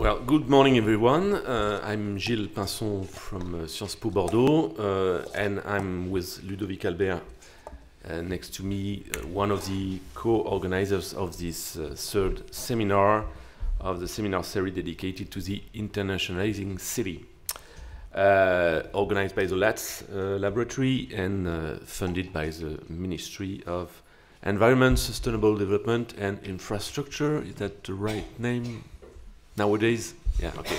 Well, good morning, everyone. I'm Gilles Pinson from Sciences Po Bordeaux, and I'm with Ludovic Albert next to me, one of the co-organizers of this third seminar of the seminar series dedicated to the Internationalizing city, organized by the LATS laboratory and funded by the Ministry of Environment, Sustainable Development and Infrastructure. Is that the right name nowadays? Yeah, okay.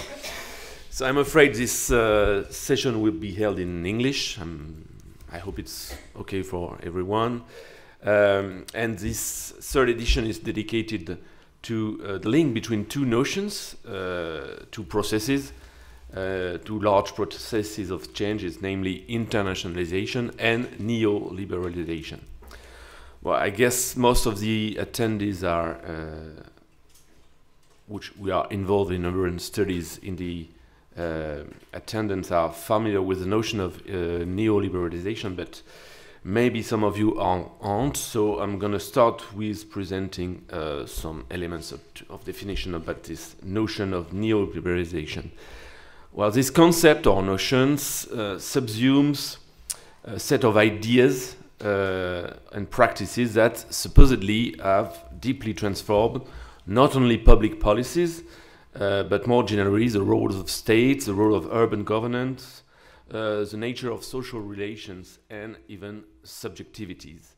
So I'm afraid this session will be held in English. I hope it's okay for everyone. And this third edition is dedicated to the link between two notions, two processes, two large processes of changes, namely internationalization and neoliberalization. Well, I guess most of the attendees are, which we are involved in urban studies in the attendance, are familiar with the notion of neoliberalization, but maybe some of you aren't. So I'm going to start with presenting some elements of definition about this notion of neoliberalization. Well, this concept or notions subsumes a set of ideas and practices that supposedly have deeply transformed not only public policies, but more generally the roles of states, the role of urban governance, the nature of social relations, and even subjectivities.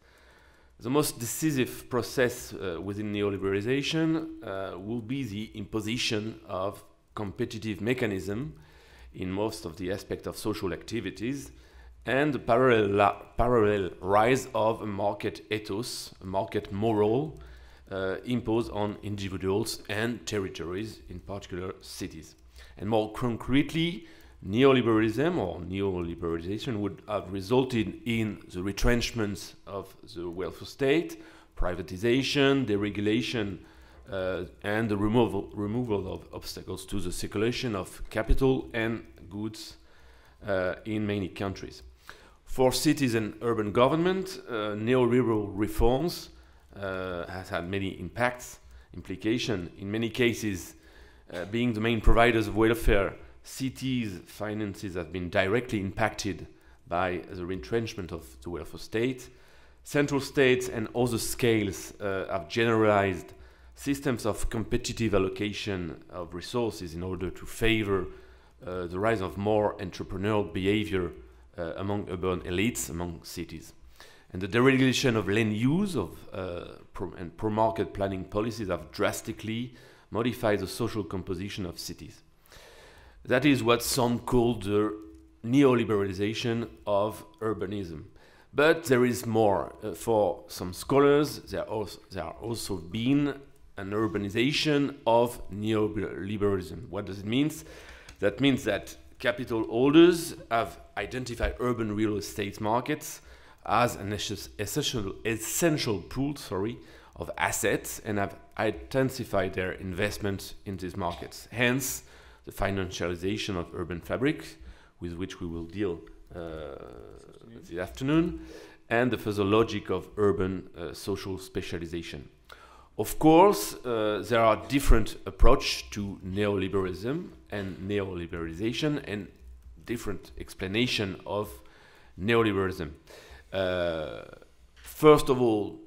The most decisive process within neoliberalization will be the imposition of competitive mechanism in most of the aspects of social activities, and the parallel rise of a market ethos, a market moral, imposed on individuals and territories, in particular cities. And more concretely, neoliberalism or neoliberalization would have resulted in the retrenchment of the welfare state, privatization, deregulation, and the removal of obstacles to the circulation of capital and goods in many countries. For cities and urban government, neoliberal reforms has had many implications. In many cases, being the main providers of welfare, cities' finances have been directly impacted by the retrenchment of the welfare state. Central states and other scales have generalized systems of competitive allocation of resources in order to favor the rise of more entrepreneurial behavior among urban elites, among cities. And the deregulation of land use and pro-market planning policies have drastically modified the social composition of cities. That is what some call the neoliberalization of urbanism. But there is more. For some scholars, there are also been an urbanization of neoliberalism. What does it mean? That means that capital holders have identified urban real estate markets as an essential pool of assets and have intensified their investment in these markets. Hence, the financialization of urban fabric, with which we will deal this afternoon, and the further logic of urban social specialization. Of course, there are different approaches to neoliberalism and neoliberalization and different explanation of neoliberalism. First of all,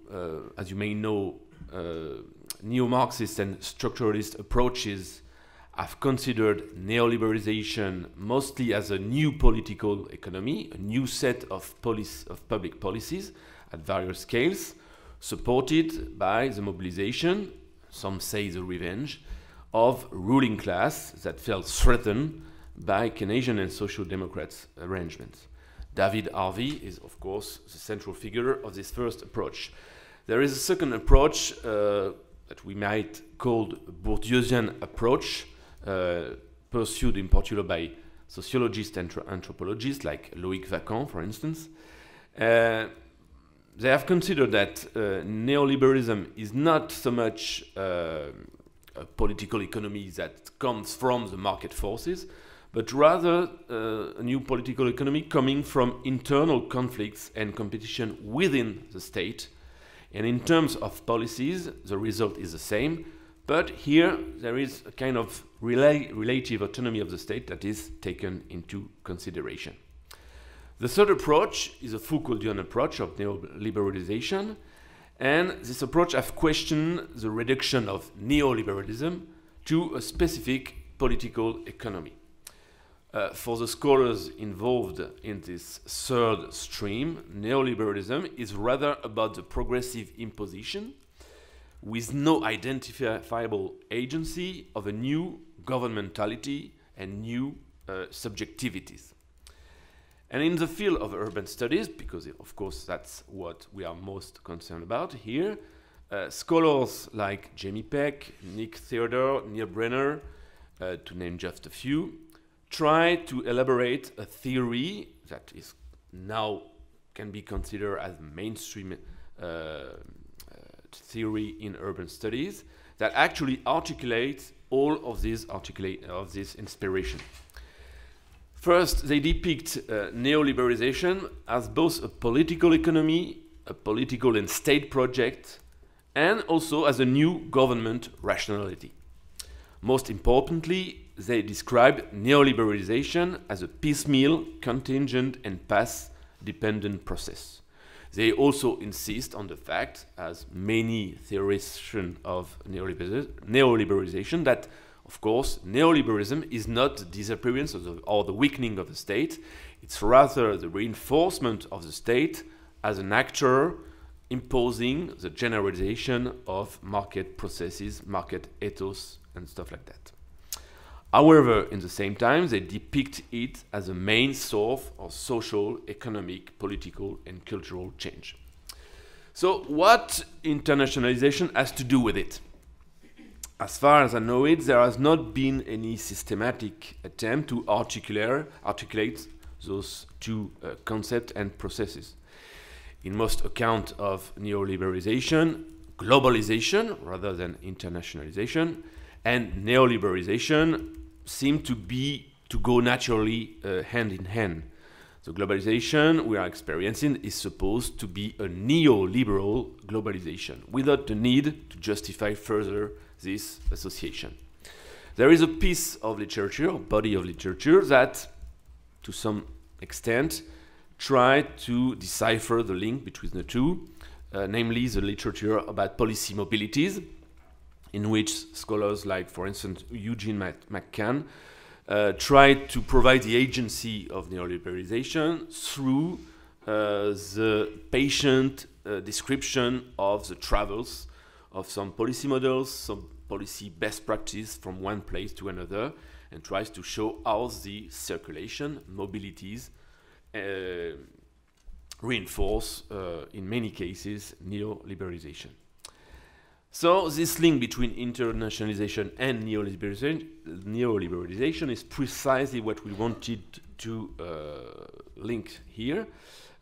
as you may know, neo-Marxist and structuralist approaches have considered neoliberalization mostly as a new political economy, a new set of public policies at various scales, supported by the mobilization, some say the revenge, of ruling class that felt threatened by Keynesian and Social Democrats' arrangements. David Harvey is, of course, the central figure of this first approach. There is a second approach that we might call Bourdieusian approach, pursued in particular by sociologists and anthropologists like Loïc Vacan, for instance. They have considered that neoliberalism is not so much a political economy that comes from the market forces, but rather a new political economy coming from internal conflicts and competition within the state. And in terms of policies, the result is the same: But here there is a kind of relative autonomy of the state that is taken into consideration. The third approach is a Foucauldian approach of neoliberalization, and this approach has questioned the reduction of neoliberalism to a specific political economy. For the scholars involved in this third stream, neoliberalism is rather about the progressive imposition with no identifiable agency of a new governmentality and new subjectivities. And in the field of urban studies, because of course that's what we are most concerned about here, scholars like Jamie Peck, Nick Theodore, Neil Brenner, to name just a few, try to elaborate a theory that is now can be considered as mainstream theory in urban studies that actually articulates all of this inspiration. First, they depict neoliberalization as both a political economy, a political and state project, and also as a new government rationality. Most importantly, they describe neoliberalization as a piecemeal, contingent, and path-dependent process. They also insist on the fact, as many theorists of neoliberalization, that, of course, neoliberalism is not the disappearance or the weakening of the state. It's rather the reinforcement of the state as an actor imposing the generalization of market processes, market ethos, and stuff like that. However, in the same time, they depict it as a main source of social, economic, political, and cultural change. So what internationalization has to do with it? As far as I know it, there has not been any systematic attempt to articulate those two concepts and processes. In most accounts of neoliberalization, globalization rather than internationalization, and neoliberalization seem to go naturally hand in hand. The globalization we are experiencing is supposed to be a neoliberal globalization without the need to justify further this association. There is a piece of literature, a body of literature, that to some extent try to decipher the link between the two, namely the literature about policy mobilities, in which scholars like, for instance, Eugene McCann tried to provide the agency of neoliberalization through the patient description of the travels of some policy models, some policy best practice from one place to another, and tries to show how the circulation, mobilities, reinforce, in many cases, neoliberalization. So this link between internationalization and neoliberalization is precisely what we wanted to link here.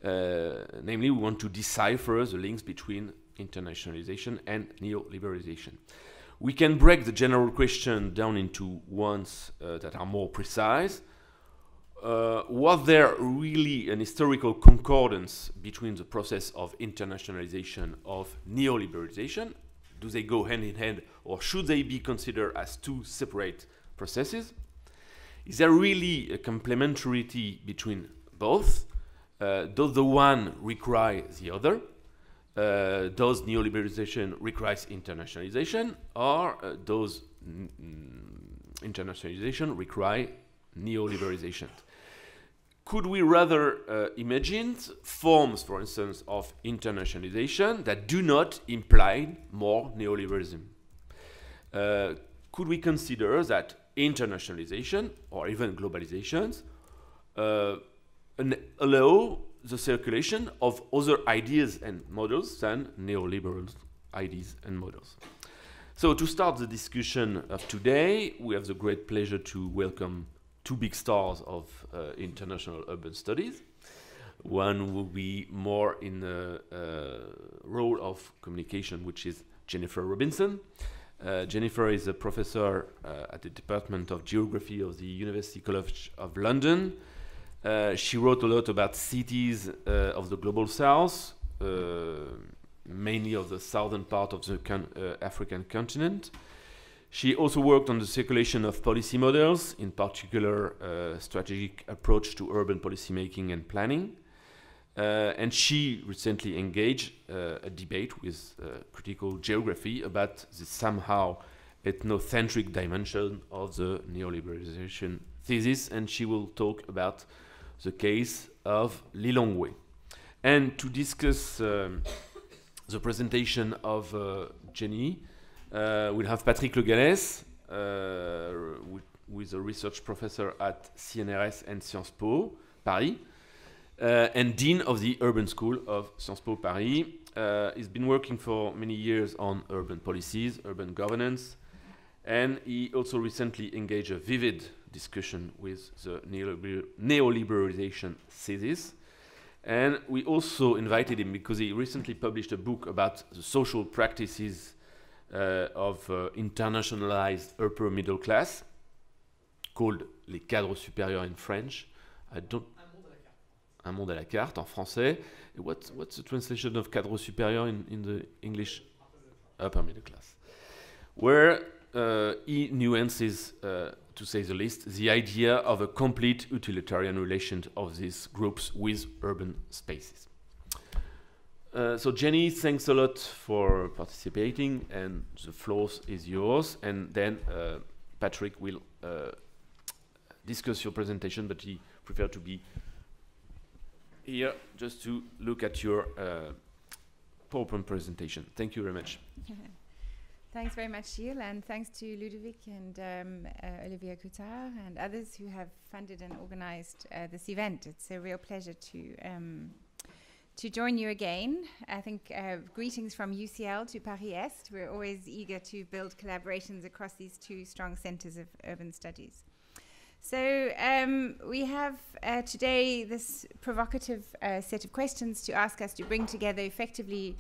Namely, we want to decipher the links between internationalization and neoliberalization. We can break the general question down into ones that are more precise. Was there really an historical concordance between the process of internationalization of neoliberalization? Do they go hand in hand, or should they be considered as two separate processes? Is there really a complementarity between both? Does the one require the other? Does neoliberalization require internationalization, or does internationalization require neoliberalization? Could we rather imagine forms, for instance, of internationalization that do not imply more neoliberalism? Could we consider that internationalization, or even globalizations, allow the circulation of other ideas and models than neoliberal ideas and models? So to start the discussion of today, we have the great pleasure to welcome two big stars of international urban studies. One will be more in the role of communication, which is Jennifer Robinson. Jennifer is a professor at the Department of Geography of the University College of London. She wrote a lot about cities of the Global South, mainly of the southern part of the African continent. She also worked on the circulation of policy models, in particular strategic approach to urban policymaking and planning. And she recently engaged a debate with critical geography about the somehow ethnocentric dimension of the neoliberalization thesis, and she will talk about the case of Lilongwe. And to discuss the presentation of Jenny, we'll have Patrick Le Gallès, who is a research professor at CNRS and Sciences Po Paris, and Dean of the Urban School of Sciences Po Paris. He's been working for many years on urban policies, urban governance, and he also recently engaged a vivid discussion with the neoliberalization thesis. And we also invited him because he recently published a book about the social practices of internationalized upper middle class, called Les cadres supérieurs in French. Un monde à la carte en français. What's the translation of cadre supérieur in the English? Upper middle class. Where he nuances, to say the least, the idea of a complete utilitarian relation of these groups with urban spaces. So Jenny, thanks a lot for participating, and the floor is yours. And then Patrick will discuss your presentation, but he preferred to be here just to look at your PowerPoint presentation. Thank you very much. Thanks very much, Gilles, and thanks to Ludovic and Olivier Coutard and others who have funded and organized this event. It's a real pleasure to join you again. I think greetings from UCL to Paris Est. We're always eager to build collaborations across these two strong centers of urban studies. So we have today this provocative set of questions to ask us to bring together effectively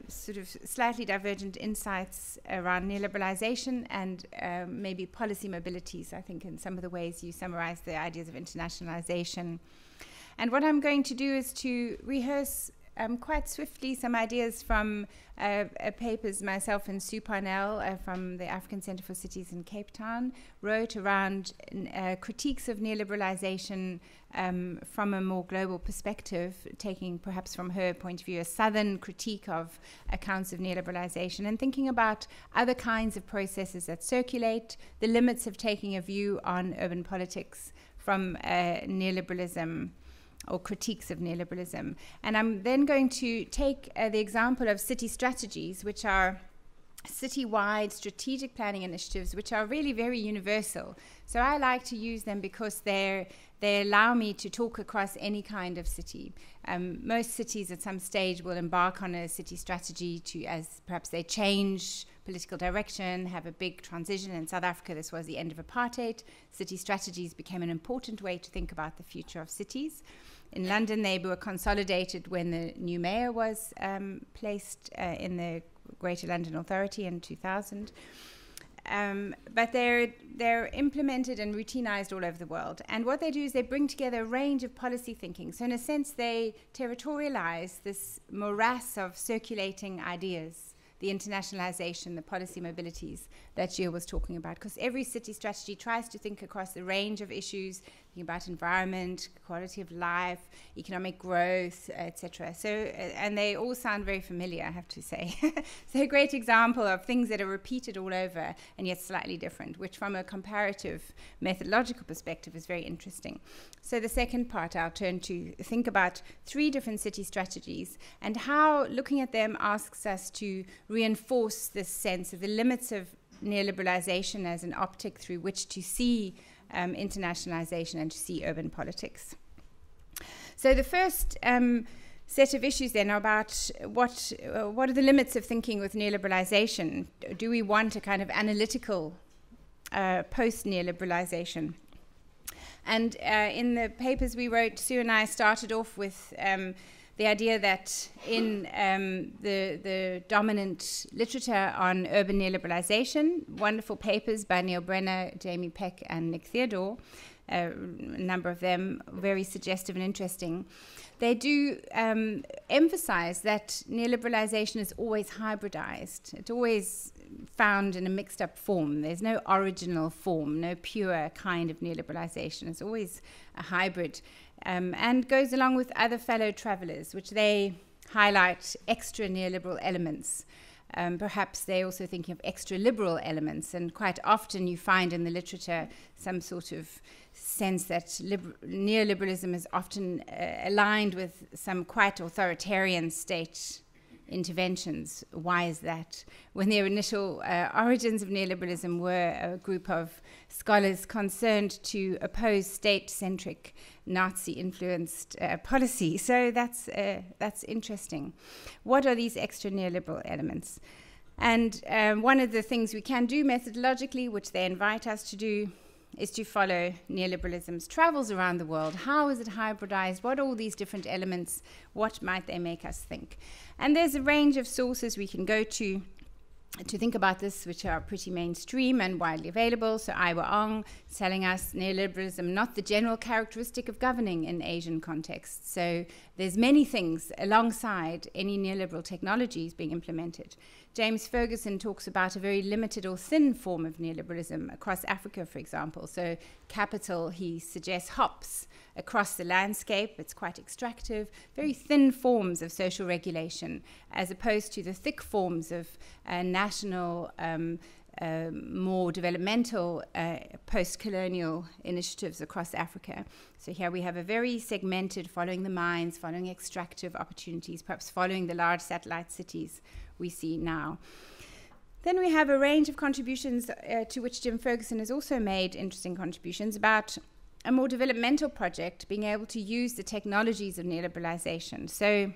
sort of slightly divergent insights around neoliberalization and maybe policy mobilities, I think, in some of the ways you summarize the ideas of internationalization. And what I'm going to do is to rehearse quite swiftly some ideas from papers myself and Sue Parnell from the African Center for Cities in Cape Town wrote around critiques of neoliberalization from a more global perspective, taking perhaps from her point of view a southern critique of accounts of neoliberalization and thinking about other kinds of processes that circulate, the limits of taking a view on urban politics from neoliberalism or critiques of neoliberalism. And I'm then going to take the example of city strategies, which are city-wide strategic planning initiatives, which are really very universal. So I like to use them because they allow me to talk across any kind of city. Most cities at some stage will embark on a city strategy to, as perhaps they change political direction, have a big transition. In South Africa, this was the end of apartheid. City strategies became an important way to think about the future of cities. In London, they were consolidated when the new mayor was placed in the Greater London Authority in 2000. But they're implemented and routinized all over the world. And what they do is they bring together a range of policy thinking. So in a sense, they territorialize this morass of circulating ideas, the internationalization, the policy mobilities that Gilles was talking about. Because every city strategy tries to think across a range of issues, thinking about environment, quality of life, economic growth, etc. So, and they all sound very familiar, I have to say. So a great example of things that are repeated all over and yet slightly different, which from a comparative methodological perspective is very interesting. So the second part, I'll turn to think about 3 different city strategies and how looking at them asks us to reinforce this sense of the limits of neoliberalization as an optic through which to see internationalization and to see urban politics. So the first set of issues then are about what are the limits of thinking with neoliberalization? Do we want a kind of analytical post-neoliberalization? And in the papers we wrote, Sue and I started off with the idea that in the dominant literature on urban neoliberalization, wonderful papers by Neil Brenner, Jamie Peck, and Nick Theodore, a number of them, very suggestive and interesting. They do emphasize that neoliberalization is always hybridized. It's always found in a mixed up form. There's no original form, no pure kind of neoliberalization. It's always a hybrid, and goes along with other fellow travelers, which they highlight extra neoliberal elements. Perhaps they're also thinking of extra liberal elements, and quite often you find in the literature some sort of sense that neoliberalism is often aligned with some quite authoritarian state interventions. Why is that? When their initial origins of neoliberalism were a group of scholars concerned to oppose state-centric, Nazi-influenced policy. So that's interesting. What are these extra neoliberal elements? And one of the things we can do methodologically, which they invite us to do, is to follow neoliberalism's travels around the world. How is it hybridized? What are all these different elements? What might they make us think? And there's a range of sources we can go to think about this, which are pretty mainstream and widely available. So Iwa Ong telling us neoliberalism, not the general characteristic of governing in Asian contexts. So there's many things alongside any neoliberal technologies being implemented. James Ferguson talks about a very limited or thin form of neoliberalism across Africa, for example. So capital, he suggests, hops across the landscape. It's quite extractive, very thin forms of social regulation, as opposed to the thick forms of national, more developmental post-colonial initiatives across Africa. So here we have a very segmented, following the mines, following extractive opportunities, perhaps following the large satellite cities we see now. Then we have a range of contributions to which Jim Ferguson has also made interesting contributions about a more developmental project being able to use the technologies of neoliberalization. So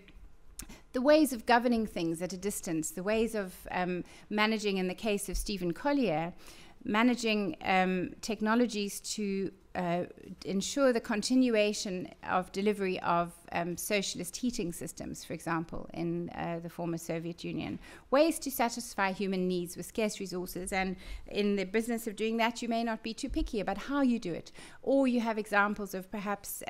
the ways of governing things at a distance, the ways of managing, in the case of Stephen Collier, managing technologies to ensure the continuation of delivery of socialist heating systems, for example, in the former Soviet Union. Ways to satisfy human needs with scarce resources, and in the business of doing that, you may not be too picky about how you do it. Or you have examples of perhaps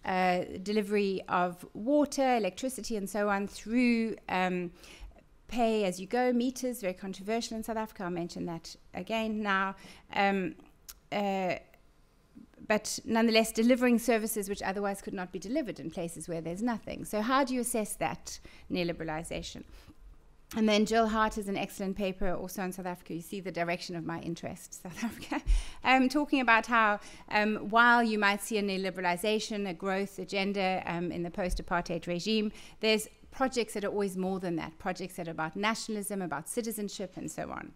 delivery of water, electricity, and so on through pay-as-you-go meters, very controversial in South Africa. I'll mention that again now. But nonetheless, delivering services which otherwise could not be delivered in places where there's nothing. So how do you assess that neoliberalization? And then Jill Hart has an excellent paper also on South Africa. You see the direction of my interest, South Africa, talking about how while you might see a neoliberalization, a growth agenda in the post-apartheid regime, there's projects that are always more than that, projects that are about nationalism, about citizenship, and so on.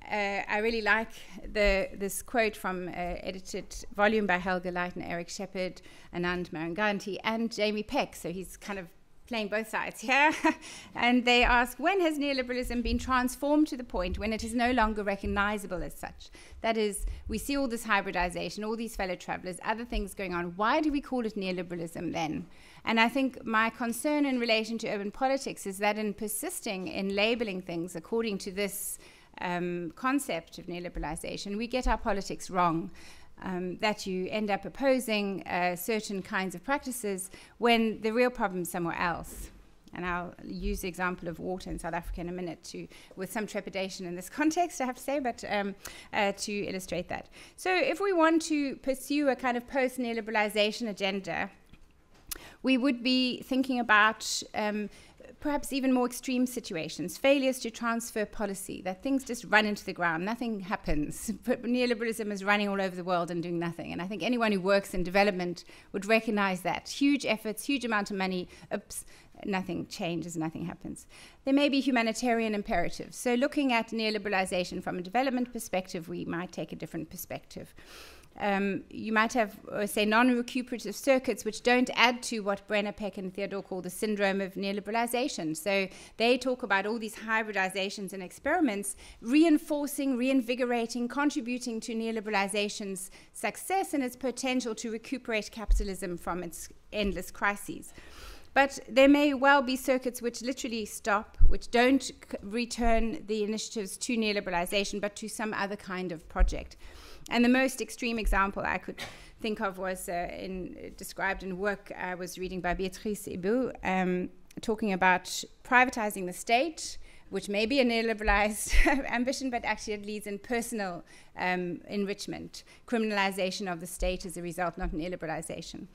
I really like this quote from edited volume by Helga Leitner, Eric Shepherd, Anand Maranganti, and Jamie Peck. So he's kind of playing both sides here. And they ask, when has neoliberalism been transformed to the point when it is no longer recognizable as such? That is, we see all this hybridization, all these fellow travelers, other things going on. Why do we call it neoliberalism then? And I think my concern in relation to urban politics is that in persisting in labeling things according to this concept of neoliberalization, we get our politics wrong. That you end up opposing certain kinds of practices when the real problem is somewhere else. And I'll use the example of water in South Africa in a minute, with some trepidation in this context, I have to say, but to illustrate that. So if we want to pursue a kind of post-neoliberalization agenda, we would be thinking about perhaps even more extreme situations, failures to transfer policy, that things just run into the ground, nothing happens. But neoliberalism is running all over the world and doing nothing. And I think anyone who works in development would recognize that. Huge efforts, huge amount of money, oops, nothing changes, nothing happens. There may be humanitarian imperatives. So looking at neoliberalization from a development perspective, we might take a different perspective. You might have, say, non-recuperative circuits which don't add to what Brenner, Peck, and Theodore call the syndrome of neoliberalization. So they talk about all these hybridizations and experiments reinforcing, reinvigorating, contributing to neoliberalization's success and its potential to recuperate capitalism from its endless crises. But there may well be circuits which literally stop, which don't return the initiatives to neoliberalization, but to some other kind of project. And the most extreme example I could think of was described in work I was reading by Beatrice Ebu, talking about privatizing the state, which may be a neoliberalized ambition, but actually it leads in personal enrichment, criminalization of the state as a result, not neoliberalization.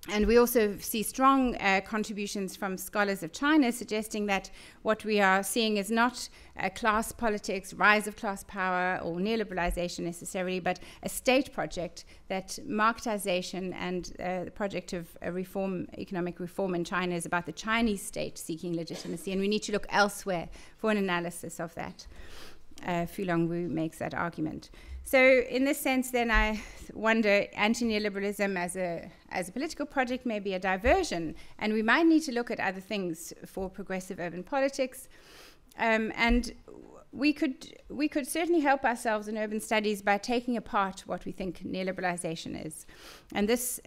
And we also see strong contributions from scholars of China suggesting that what we are seeing is not class politics, rise of class power, or neoliberalization necessarily, but a state project, that marketization and the project of economic reform in China is about the Chinese state seeking legitimacy, and we need to look elsewhere for an analysis of that. Fulong Wu makes that argument. So in this sense, then, I wonder, anti-neoliberalism as a political project may be a diversion, and we might need to look at other things for progressive urban politics. And we could certainly help ourselves in urban studies by taking apart what we think neoliberalization is. And this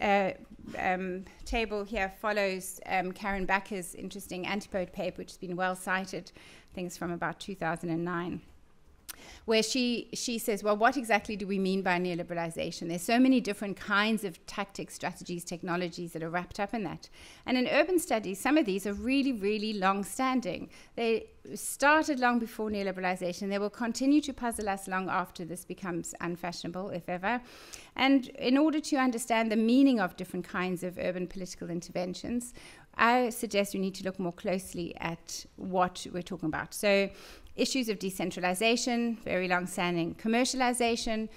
table here follows Karen Backer's interesting Antipode paper, which has been well cited. I think it's from about 2009. Where she says, well, what exactly do we mean by neoliberalization? There's so many different kinds of tactics, strategies, technologies that are wrapped up in that. And in urban studies, some of these are really, really long-standing. They started long before neoliberalization. They will continue to puzzle us long after this becomes unfashionable, if ever. And in order to understand the meaning of different kinds of urban political interventions, I suggest we need to look more closely at what we're talking about. So issues of decentralization, very long-standing, commercialization,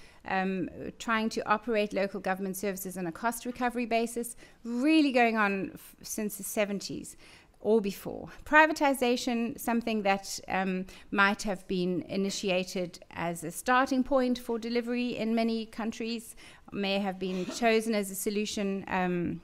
trying to operate local government services on a cost recovery basis, really going on since the 70s or before. Privatization, something that might have been initiated as a starting point for delivery in many countries, may have been chosen as a solution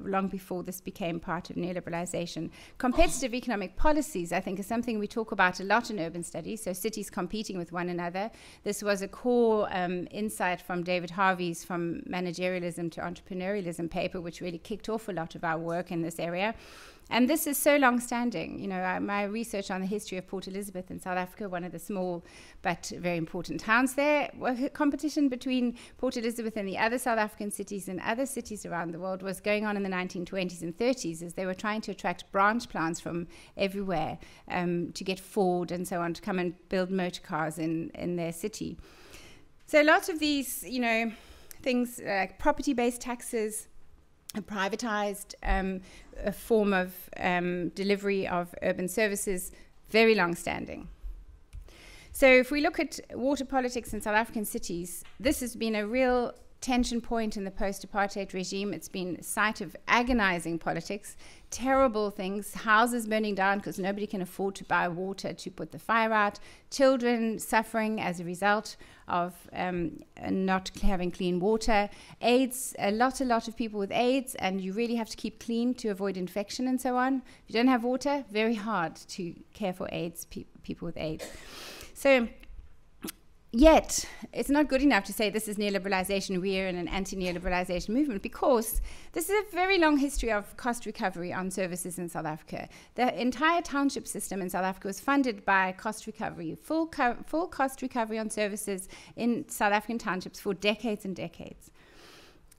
long before this became part of neoliberalization. Competitive economic policies, I think, is something we talk about a lot in urban studies, so cities competing with one another. This was a core insight from David Harvey's From Managerialism to Entrepreneurialism paper, which really kicked off a lot of our work in this area. And this is so long-standing. You know, my research on the history of Port Elizabeth in South Africa, one of the small but very important towns there, competition between Port Elizabeth and the other South African cities and other cities around the world was going on in the 1920s and 30s as they were trying to attract branch plants from everywhere to get Ford and so on to come and build motor cars in their city. So lots of these, you know, things like property-based taxes, a privatized a form of delivery of urban services, very long-standing. So if we look at water politics in South African cities, this has been a real tension point in the post-apartheid regime. It's been a site of agonizing politics, terrible things, houses burning down because nobody can afford to buy water to put the fire out, children suffering as a result of not having clean water, AIDS, a lot of people with AIDS, and you really have to keep clean to avoid infection and so on. If you don't have water, very hard to care for AIDS, people with AIDS. So yet, it's not good enough to say this is neoliberalization, we're in an anti-neoliberalization movement, because this is a very long history of cost recovery on services in South Africa. The entire township system in South Africa was funded by cost recovery, full cost recovery on services in South African townships for decades and decades.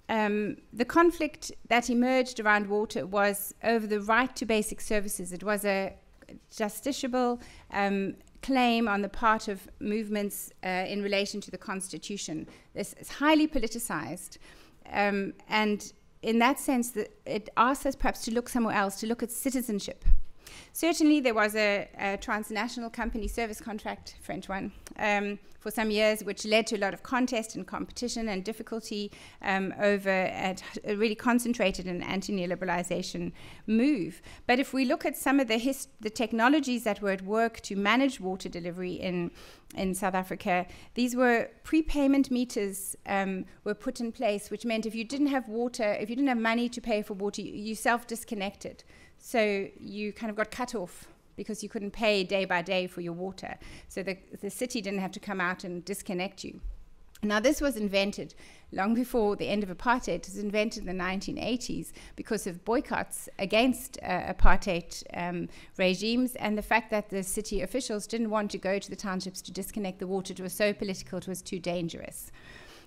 The conflict that emerged around water was over the right to basic services. It was a justiciable claim on the part of movements in relation to the Constitution. This is highly politicized, and in that sense, it asks us perhaps to look somewhere else, to look at citizenship. Certainly, there was a transnational company service contract, French one, for some years, which led to a lot of contest and competition and difficulty over a really concentrated and anti-neoliberalization move. But if we look at some of the technologies that were at work to manage water delivery in South Africa, these were prepayment meters were put in place, which meant if you didn't have water, if you didn't have money to pay for water, you self-disconnected. So you kind of got cut off because you couldn't pay day by day for your water. So the city didn't have to come out and disconnect you. Now, this was invented long before the end of apartheid. It was invented in the 1980s because of boycotts against apartheid regimes, and the fact that the city officials didn't want to go to the townships to disconnect the water. It was so political, it was too dangerous.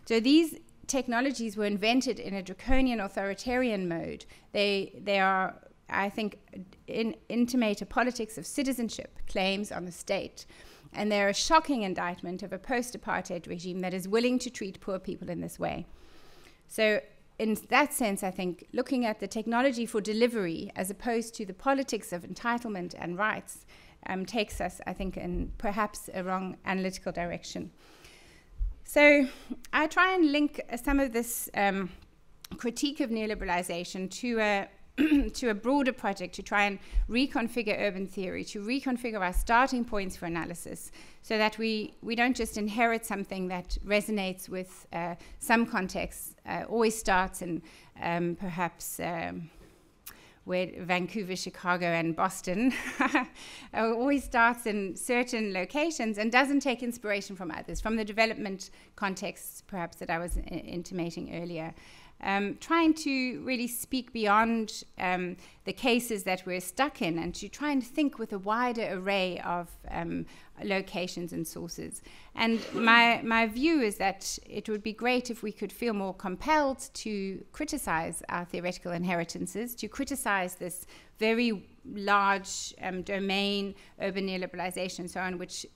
So these technologies were invented in a draconian authoritarian mode. They are, I think, intimate a politics of citizenship claims on the state. And they're a shocking indictment of a post-apartheid regime that is willing to treat poor people in this way. So in that sense, I think, looking at the technology for delivery as opposed to the politics of entitlement and rights takes us, I think, in perhaps a wrong analytical direction. So I try and link some of this critique of neoliberalization to a broader project to try and reconfigure urban theory, to reconfigure our starting points for analysis, so that we don't just inherit something that resonates with some contexts, always starts in perhaps where Vancouver, Chicago, and Boston, always starts in certain locations and doesn't take inspiration from others, from the development contexts perhaps that I was intimating earlier. Trying to really speak beyond the cases that we're stuck in, and to try and think with a wider array of locations and sources. And my view is that it would be great if we could feel more compelled to criticize our theoretical inheritances, to criticize this very large domain, urban neoliberalization and so on, which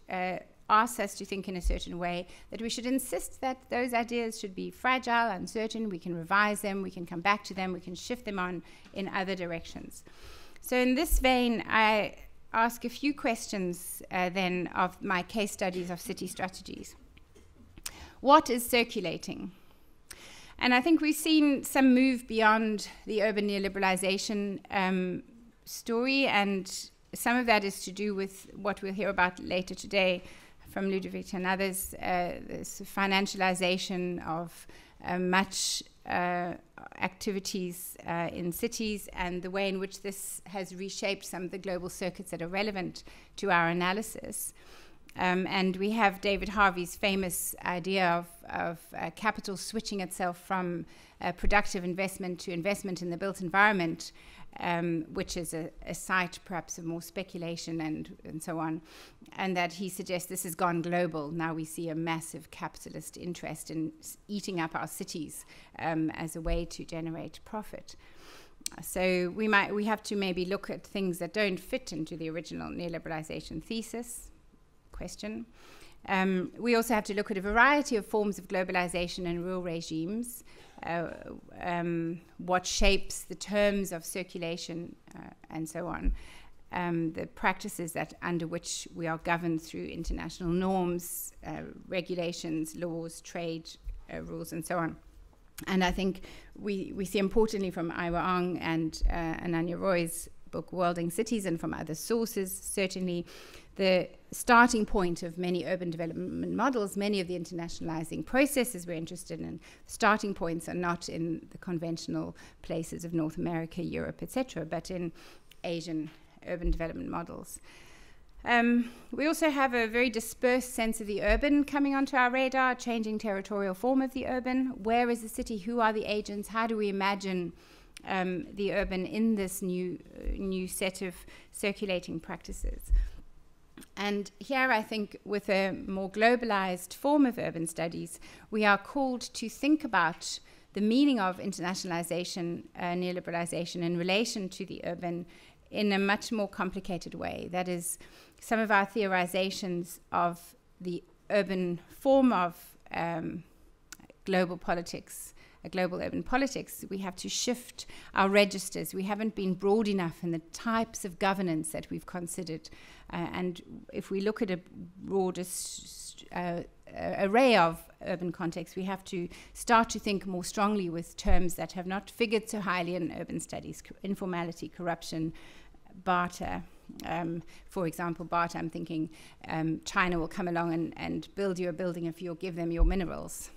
asks us to think in a certain way, that we should insist that those ideas should be fragile, uncertain, we can revise them, we can come back to them, we can shift them on in other directions. So in this vein, I ask a few questions then of my case studies of city strategies. What is circulating? And I think we've seen some move beyond the urban neoliberalization story, and some of that is to do with what we'll hear about later today from Ludovic and others, this financialization of much activities in cities, and the way in which this has reshaped some of the global circuits that are relevant to our analysis. And we have David Harvey's famous idea of capital switching itself from productive investment to investment in the built environment, which is a site perhaps of more speculation and so on, and that he suggests this has gone global. Now we see a massive capitalist interest in eating up our cities as a way to generate profit. So we have to maybe look at things that don't fit into the original neoliberalization thesis question. We also have to look at a variety of forms of globalization and rural regimes, what shapes the terms of circulation and so on, the practices that under which we are governed through international norms, regulations, laws, trade rules, and so on. And I think we see importantly from Iwa Ong and Ananya Roy's book Worlding Cities, and from other sources, certainly the starting point of many urban development models, many of the internationalizing processes we're interested in, starting points are not in the conventional places of North America, Europe, etc., but in Asian urban development models. We also have a very dispersed sense of the urban coming onto our radar, changing territorial form of the urban. Where is the city? Who are the agents? How do we imagine the urban in this new set of circulating practices? And here I think with a more globalized form of urban studies, we are called to think about the meaning of internationalization, neoliberalization in relation to the urban in a much more complicated way. That is, some of our theorizations of the urban form of global politics, a global urban politics, we have to shift our registers. We haven't been broad enough in the types of governance that we've considered. And if we look at a broader array of urban contexts, we have to start to think more strongly with terms that have not figured so highly in urban studies: informality, corruption, barter. For example, barter, I'm thinking China will come along and build you a building if you'll give them your minerals.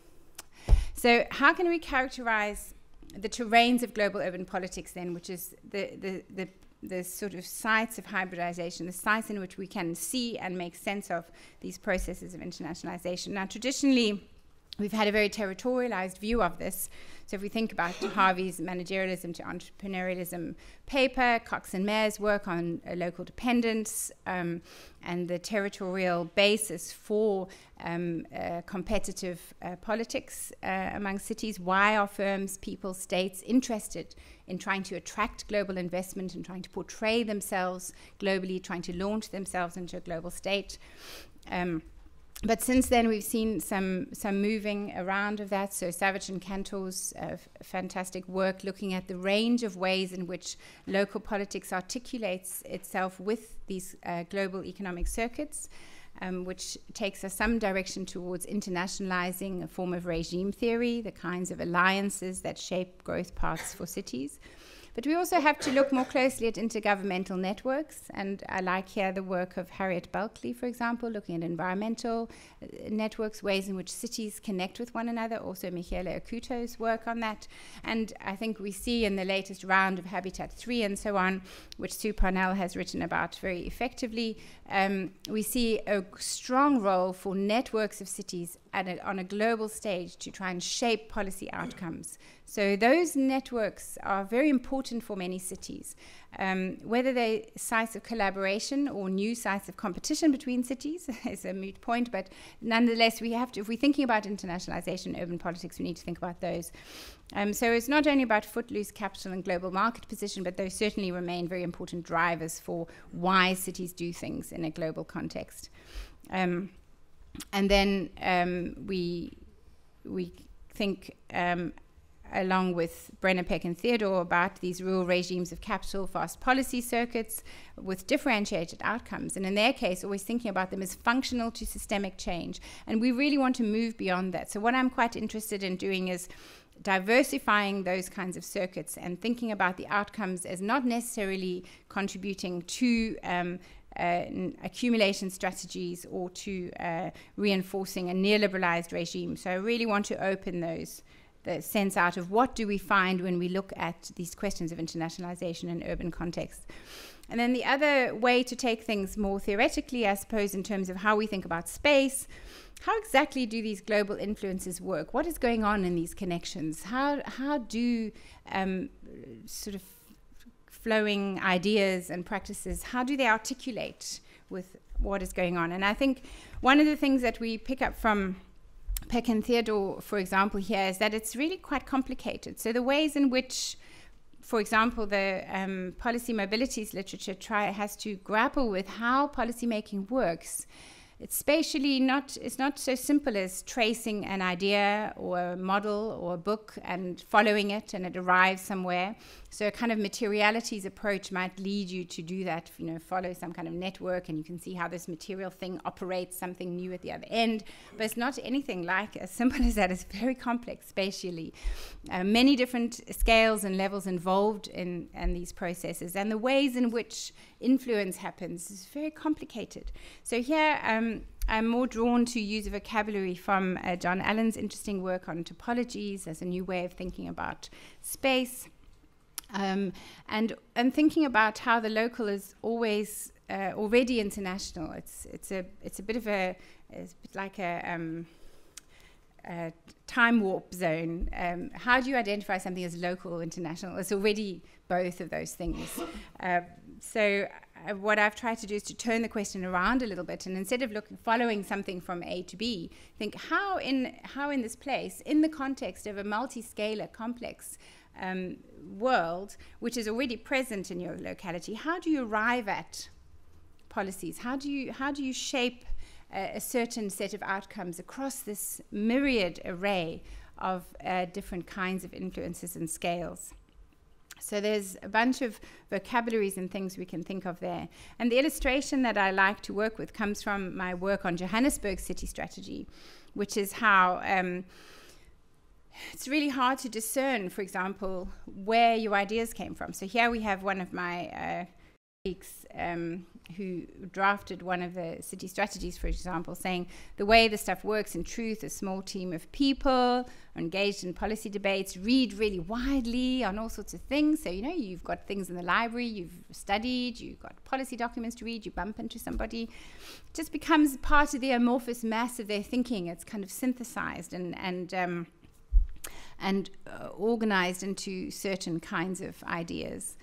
So how can we characterize the terrains of global urban politics then, which is the sort of sites of hybridization, the sites in which we can see and make sense of these processes of internationalization? Now, traditionally, we've had a very territorialized view of this. So if we think about Harvey's managerialism to entrepreneurialism paper, Cox and Mayer's work on local dependence, and the territorial basis for competitive politics among cities, why are firms, people, states interested in trying to attract global investment and trying to portray themselves globally, trying to launch themselves into a global state? But since then, we've seen some moving around of that. So Savage and Cantor's fantastic work looking at the range of ways in which local politics articulates itself with these global economic circuits, which takes us some direction towards internationalizing a form of regime theory, the kinds of alliances that shape growth paths for cities. But we also have to look more closely at intergovernmental networks, and I like here the work of Harriet Bulkley, for example, looking at environmental networks, ways in which cities connect with one another, also Michele Acuto's work on that. And I think we see in the latest round of Habitat 3 and so on, which Sue Parnell has written about very effectively, we see a strong role for networks of cities on a global stage to try and shape policy outcomes. So those networks are very important for many cities, whether they're sites of collaboration or new sites of competition between cities is a moot point, but nonetheless we have to, if we're thinking about internationalization, urban politics, we need to think about those. So it's not only about footloose capital and global market position, but those certainly remain very important drivers for why cities do things in a global context. And then we think, along with Brenner, Peck, and Theodore, about these rural regimes of capital, fast policy circuits with differentiated outcomes. And in their case, always thinking about them as functional to systemic change. And we really want to move beyond that. So what I'm quite interested in doing is diversifying those kinds of circuits and thinking about the outcomes as not necessarily contributing to accumulation strategies or to reinforcing a neoliberalized regime. So I really want to open the sense out of what do we find when we look at these questions of internationalization in urban context. And then the other way to take things more theoretically, I suppose, in terms of how we think about space, how exactly do these global influences work? What is going on in these connections? How do sort of flowing ideas and practices, how do they articulate with what is going on? And I think one of the things that we pick up from Peck and Theodore, for example, here is that it's really quite complicated. So the ways in which, for example, the policy mobilities literature has to grapple with how policymaking works. It's spatially it's not so simple as tracing an idea or a model or a book and following it and it arrives somewhere. So a kind of materialities approach might lead you to do that, follow some kind of network, and you can see how this material thing operates something new at the other end. But it's not anything like as simple as that. It's very complex spatially. Many different scales and levels involved in these processes, and the ways in which influence happens is very complicated. So here I'm more drawn to use a vocabulary from John Allen's interesting work on topologies as a new way of thinking about space. And thinking about how the local is always already international. It's a bit of it's like a time warp zone. How do you identify something as local or international? It's already both of those things. So what I've tried to do is to turn the question around a little bit, and instead of following something from A to B, think how in this place, in the context of a multi-scalar complex world, which is already present in your locality, how do you arrive at policies? How do you shape a certain set of outcomes across this myriad array of different kinds of influences and scales? So there's a bunch of vocabularies and things we can think of there. And the illustration that I like to work with comes from my work on Johannesburg city strategy, which is how it's really hard to discern, for example, where your ideas came from. So here we have one of my who drafted one of the city strategies, for example, saying the way the stuff works in truth, a small team of people are engaged in policy debates, read really widely on all sorts of things. So, you know, you've got things in the library, you've studied, you've got policy documents to read, you bump into somebody. It just becomes part of the amorphous mass of their thinking. It's kind of synthesized and organized into certain kinds of ideas.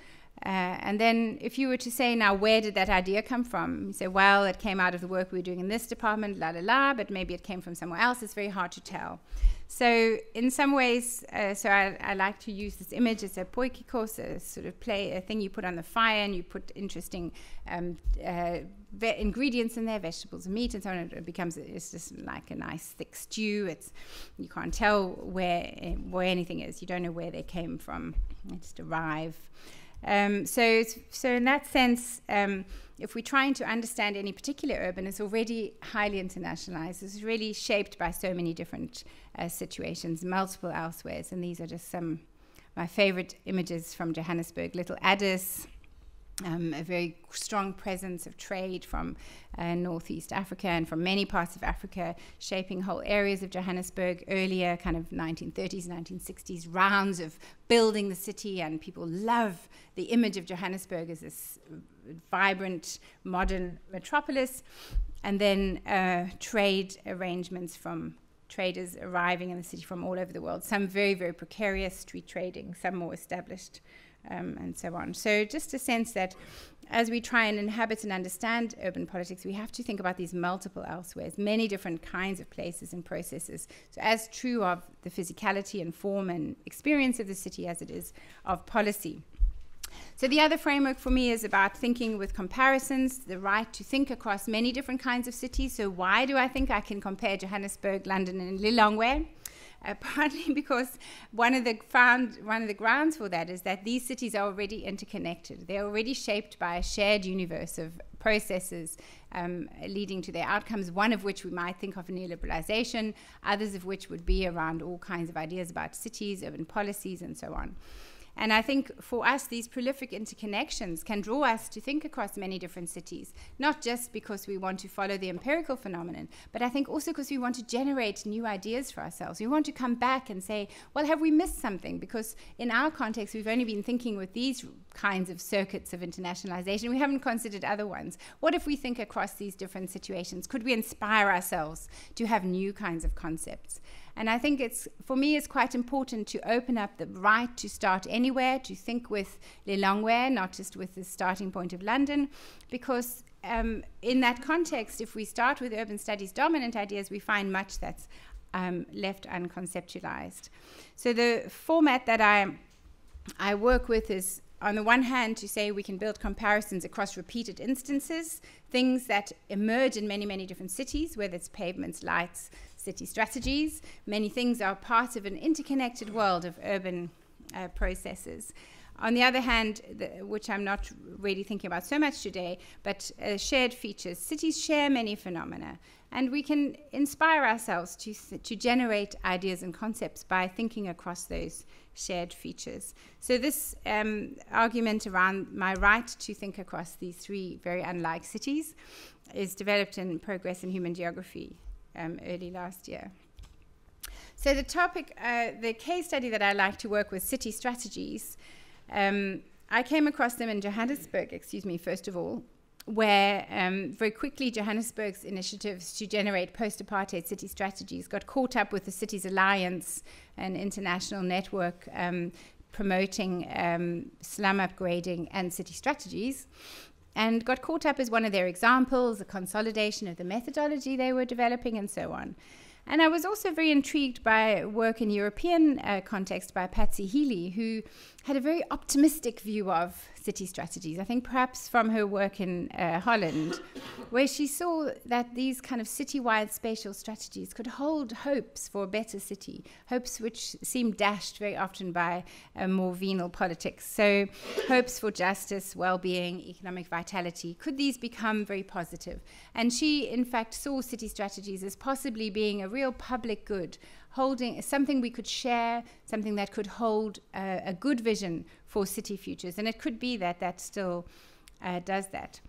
And then if you were to say, now, where did that idea come from? You say, well, it came out of the work we were doing in this department, but maybe it came from somewhere else. It's very hard to tell. So in some ways, I like to use this image. It's a poikikos, a sort of a thing you put on the fire, and you put interesting ingredients in there, vegetables and meat and so on. It's just like a nice thick stew. You can't tell where anything is. You don't know where they came from. They just arrive. So in that sense, if we're trying to understand any particular urban, it's already highly internationalized. It's really shaped by so many different situations, multiple elsewheres. And these are just some of my favorite images from Johannesburg. Little Addis, a very strong presence of trade from Northeast Africa and from many parts of Africa, shaping whole areas of Johannesburg. Earlier, kind of 1930s, 1960s, rounds of building the city, and people love the image of Johannesburg as this vibrant, modern metropolis. And then trade arrangements from traders arriving in the city from all over the world, some very, very precarious street trading, some more established, and so on. So just a sense that as we try and inhabit and understand urban politics, we have to think about these multiple elsewheres, many different kinds of places and processes. So as true of the physicality and form and experience of the city as it is of policy. So the other framework for me is about thinking with comparisons, the right to think across many different kinds of cities. So why do I think I can compare Johannesburg, London, and Lilongwe? Partly because one of the grounds for that is that these cities are already interconnected. They're already shaped by a shared universe of processes leading to their outcomes, one of which we might think of neoliberalization, others of which would be around all kinds of ideas about cities, urban policies, and so on. And I think for us, these prolific interconnections can draw us to think across many different cities, not just because we want to follow the empirical phenomenon, but I think also because we want to generate new ideas for ourselves. We want to come back and say, well, have we missed something? Because in our context, we've only been thinking with these kinds of circuits of internationalization. We haven't considered other ones. What if we think across these different situations? Could we inspire ourselves to have new kinds of concepts? And I think for me, it's quite important to open up the right to start anywhere, to think with Lilongwe, not just with the starting point of London, because in that context, if we start with urban studies dominant ideas, we find much that's left unconceptualized. So the format that I work with is, on the one hand, to say we can build comparisons across repeated instances, things that emerge in many, many different cities, whether it's pavements, lights, city strategies. Many things are part of an interconnected world of urban processes. On the other hand, which I'm not really thinking about so much today, but shared features. Cities share many phenomena, and we can inspire ourselves to generate ideas and concepts by thinking across those shared features. So this argument around my right to think across these three very unlike cities is developed in Progress in Human Geography early last year. So the topic, the case study that I like to work with, city strategies, I came across them in Johannesburg, first of all, where very quickly Johannesburg's initiatives to generate post-apartheid city strategies got caught up with the Cities Alliance, an international network promoting slum upgrading and city strategies, and got caught up as one of their examples, the consolidation of the methodology they were developing, and so on. And I was also very intrigued by work in European context by Patsy Healy, who had a very optimistic view of city strategies, I think perhaps from her work in Holland, where she saw that these kind of citywide spatial strategies could hold hopes for a better city, hopes which seemed dashed very often by more venal politics. So hopes for justice, well-being, economic vitality, could these become very positive? And she, in fact, saw city strategies as possibly being a real public good, holding something we could share, something that could hold a good vision for city futures. And it could be that that's still does that.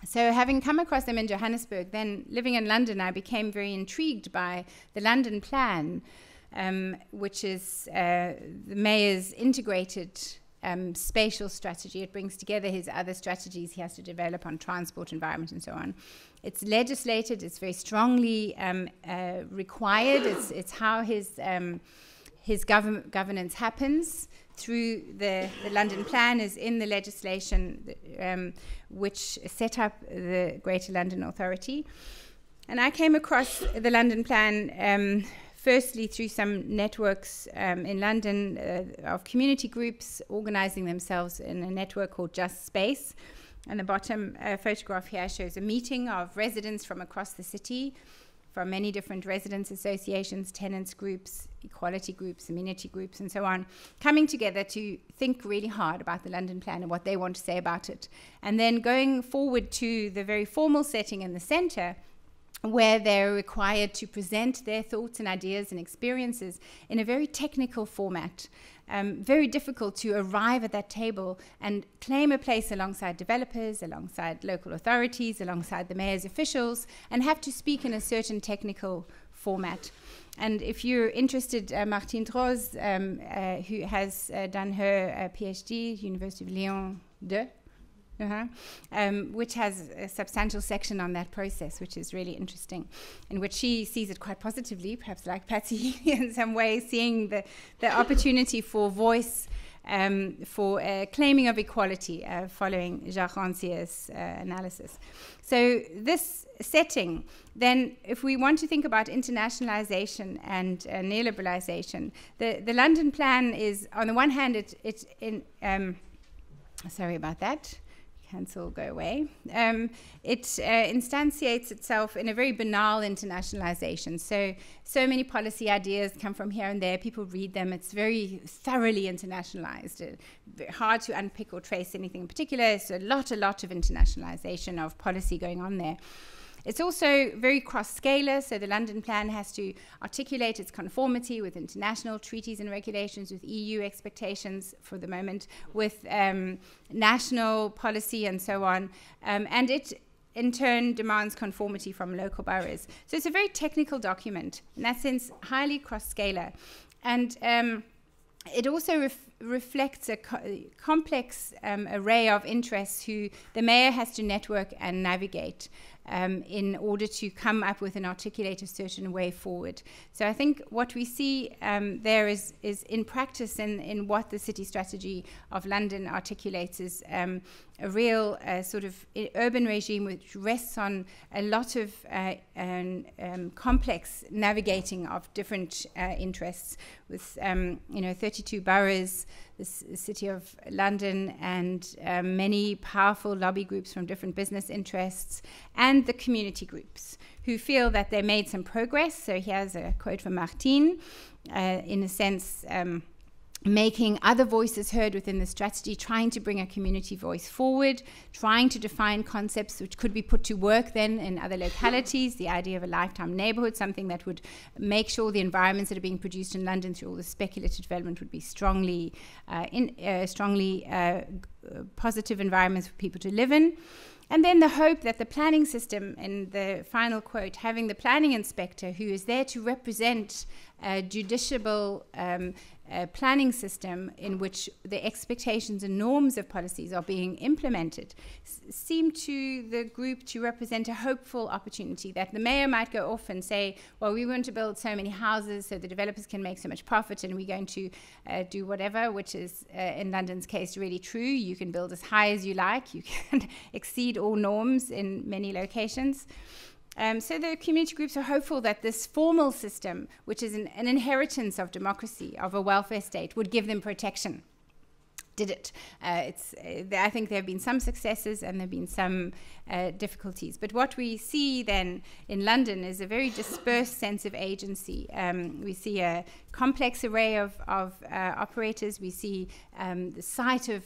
So having come across them in Johannesburg, then living in London, I became very intrigued by the London Plan, which is the mayor's integrated spatial strategy. It brings together his other strategies he has to develop on transport, environment, and so on. It's legislated. It's very strongly required. It's how his governance happens through the London Plan is in the legislation which set up the Greater London Authority. And I came across the London Plan firstly through some networks in London of community groups organizing themselves in a network called Just Space. And the bottom photograph here shows a meeting of residents from across the city, from many different residents associations, tenants groups, equality groups, amenity groups, and so on, coming together to think really hard about the London Plan and what they want to say about it. And then going forward to the very formal setting in the centre, where they're required to present their thoughts and ideas and experiences in a very technical format. Very difficult to arrive at that table and claim a place alongside developers, alongside local authorities, alongside the mayor's officials, and have to speak in a certain technical format. And if you're interested, Martine Droz, who has done her PhD, University of Lyon 2, which has a substantial section on that process, which is really interesting, in which she sees it quite positively, perhaps like Patsy in some ways, seeing the opportunity for voice, for claiming of equality, following Jacques Rancier's analysis. So this setting, then if we want to think about internationalization and neoliberalization, the London Plan is, on the one hand, it's in, sorry about that, cancel, go away. It instantiates itself in a very banal internationalization. So many policy ideas come from here and there. People read them. It's very thoroughly internationalized. Hard to unpick or trace anything in particular. It's a lot of internationalization of policy going on there. It's also very cross-scalar, so the London Plan has to articulate its conformity with international treaties and regulations, with EU expectations for the moment, with national policy and so on. And it, in turn, demands conformity from local boroughs. So it's a very technical document, in that sense, highly cross-scalar. And it also reflects a complex array of interests who the mayor has to network and navigate in order to come up with and articulate a certain way forward. So I think what we see there is in practice in what the city strategy of London articulates is a real sort of urban regime which rests on a lot of complex navigating of different interests with 32 boroughs, the City of London, and many powerful lobby groups from different business interests, and the community groups who feel that they made some progress. So here's a quote from Martine, in a sense, making other voices heard within the strategy, trying to bring a community voice forward, trying to define concepts which could be put to work then in other localities, the idea of a lifetime neighborhood, something that would make sure the environments that are being produced in London through all the speculative development would be strongly positive environments for people to live in. And then the hope that the planning system, in the final quote, having the planning inspector who is there to represent a judiciable planning system in which the expectations and norms of policies are being implemented, seem to the group to represent a hopeful opportunity that the mayor might go off and say, well, we want to build so many houses so the developers can make so much profit, and we're going to do whatever, which is in London's case really true. You can build as high as you like. You can exceed all norms in many locations. So the community groups are hopeful that this formal system, which is an inheritance of democracy, of a welfare state, would give them protection. Did it? I think there have been some successes and there have been some difficulties. But what we see then in London is a very dispersed sense of agency. We see a complex array of operators. We see the site of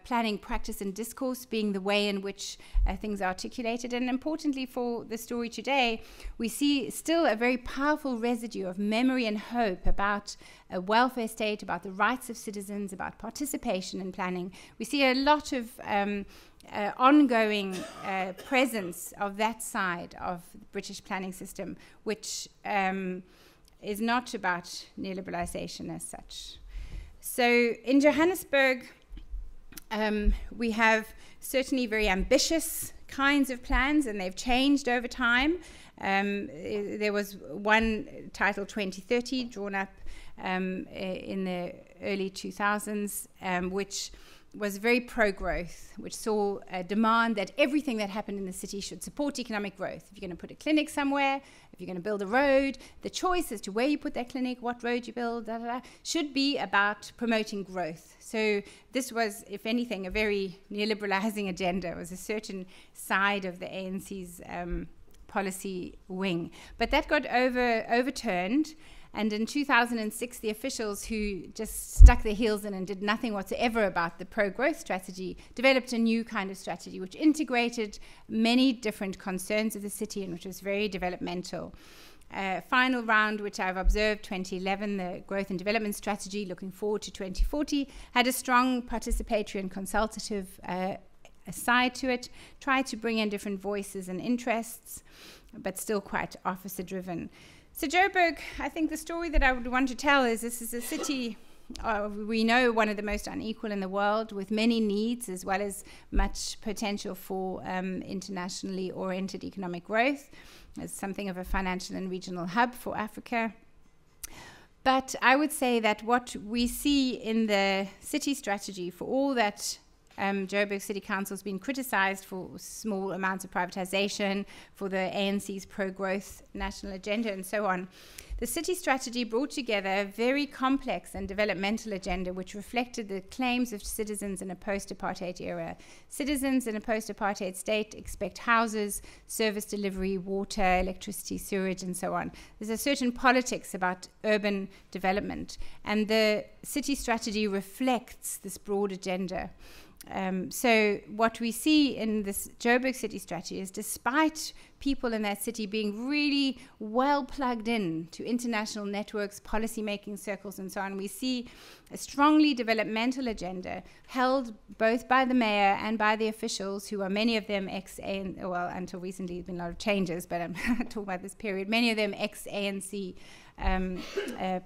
planning, practice, and discourse being the way in which things are articulated. And importantly for the story today, we see still a very powerful residue of memory and hope about a welfare state, about the rights of citizens, about participation in planning. We see a lot of ongoing presence of that side of the British planning system, which is not about neoliberalization as such. So in Johannesburg, we have certainly very ambitious kinds of plans, and they've changed over time. There was one titled 2030 drawn up in the early 2000s, which was very pro-growth, which saw a demand that everything that happened in the city should support economic growth. If you're going to put a clinic somewhere, if you're going to build a road, the choice as to where you put that clinic, what road you build, should be about promoting growth. So this was, if anything, a very neoliberalizing agenda. It was a certain side of the ANC's policy wing. But that got overturned. And in 2006, the officials who just stuck their heels in and did nothing whatsoever about the pro-growth strategy developed a new kind of strategy which integrated many different concerns of the city and which was very developmental. Final round, which I've observed, 2011, the growth and development strategy, looking forward to 2040, had a strong participatory and consultative side to it, tried to bring in different voices and interests, but still quite officer-driven. So Joburg, I think the story that I would want to tell is this is a city, we know, one of the most unequal in the world, with many needs as well as much potential for internationally oriented economic growth. It's something of a financial and regional hub for Africa. But I would say that what we see in the city strategy, for all that Joburg City Council has been criticized for small amounts of privatization, for the ANC's pro-growth national agenda and so on, the city strategy brought together a very complex and developmental agenda which reflected the claims of citizens in a post-apartheid era. Citizens in a post-apartheid state expect houses, service delivery, water, electricity, sewage, and so on. There's a certain politics about urban development, and the city strategy reflects this broad agenda. So what we see in this Joburg city strategy is, despite people in that city being really well plugged in to international networks, policy-making circles, and so on, we see a strongly developmental agenda held both by the mayor and by the officials, who are many of them ex-ANC, well, until recently there's been a lot of changes, but I'm talking about this period, many of them ex-ANC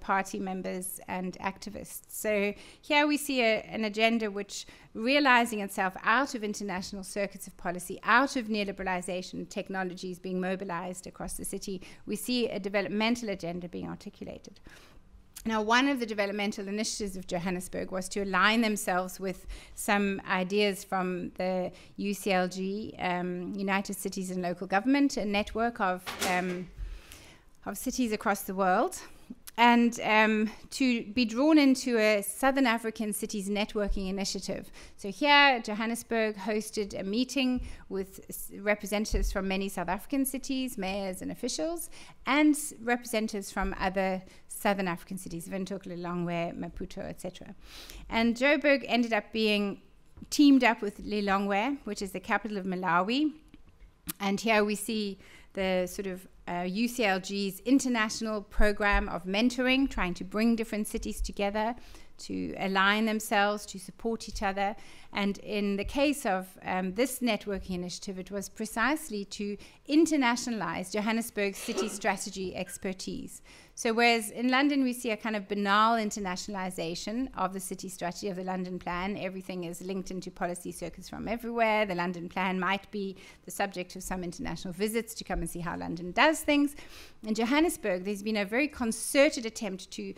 party members and activists. So here we see an agenda which, realizing itself out of international circuits of policy, out of neoliberalization technologies being mobilized across the city, we see a developmental agenda being articulated. Now, one of the developmental initiatives of Johannesburg was to align themselves with some ideas from the UCLG, United Cities and Local Government, a network of cities across the world, and to be drawn into a Southern African cities networking initiative. So here, Johannesburg hosted a meeting with representatives from many South African cities, mayors and officials, and representatives from other Southern African cities, Windhoek, Lilongwe, Maputo, etc. And Joburg ended up being teamed up with Lilongwe, which is the capital of Malawi. And here we see the sort of UCLG's international program of mentoring, trying to bring different cities together to align themselves, to support each other. And in the case of this networking initiative, it was precisely to internationalize Johannesburg's city strategy expertise. So whereas in London we see a kind of banal internationalization of the city strategy of the London Plan, everything is linked into policy circuits from everywhere. The London Plan might be the subject of some international visits to come and see how London does things. In Johannesburg, there's been a very concerted attempt to